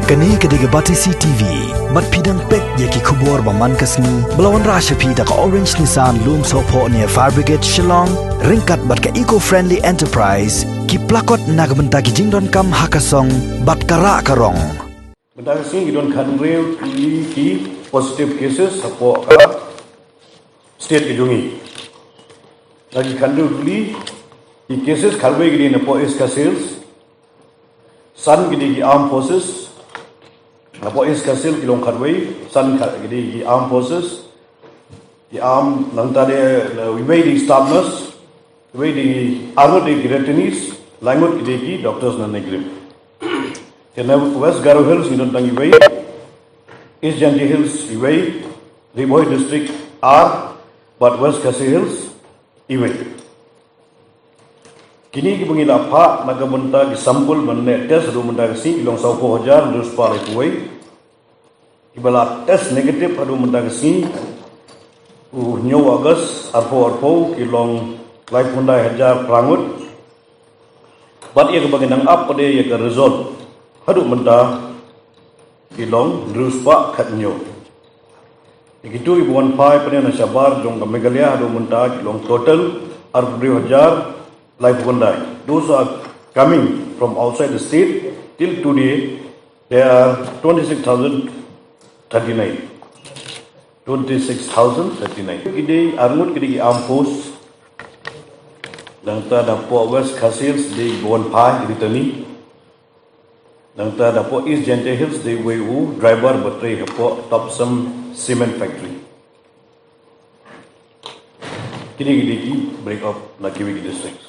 Kani kediga Batisi TV, mat pidang pek yaki kubur baman kasni, belawan rasha pida ka Orange Nissan Loom Sopo near Fire Brigade Shillong, ringkat bat ka eco-friendly enterprise, ki plakot nagbenta ki jingdon kam hakasong, bat kara karong. Benda kasni gidon kanrel ki positive cases sapo ka state kejungi. Lagi kanrel ki cases karwe gidi napo iska sales, san gidi ki armed forces, napo iska sales kilong karwe, san gidi ki armed forces, ki armed nantare wiway di staff nurse, wiway di armor di retinees, langut gidi ki doctors na negrip. Kena West Garo Hills gidon tangi wiway, East Janji Hills wiway, Riboy district R, but West Khasi Hills iway. Kini ki bangila pa nagabunta ki sampul manne test adu menta kasi ilong 100,000 dus pare kuway. Ibala test negative adu menta kasi nyo August arpo kilong life Honda hajar prangut. Bat ia kebaginang up pada ia ke result adu menta kilong dus pa kat nyo. Ikitu ibuan pai pada nasyabar jong ke Meghalaya adu menta kilong total arpo hajar life Honda. Those are coming from outside the state. Till today, there are 26,039. 26,039. Kini armut kini armed force. Langta dapo West Khasi Hills di Buan Pai di Tani. Langta dapo East Janji Hills di WU driver battery dapo Topsum Cement Factory. Kini break up Nakiwigi district.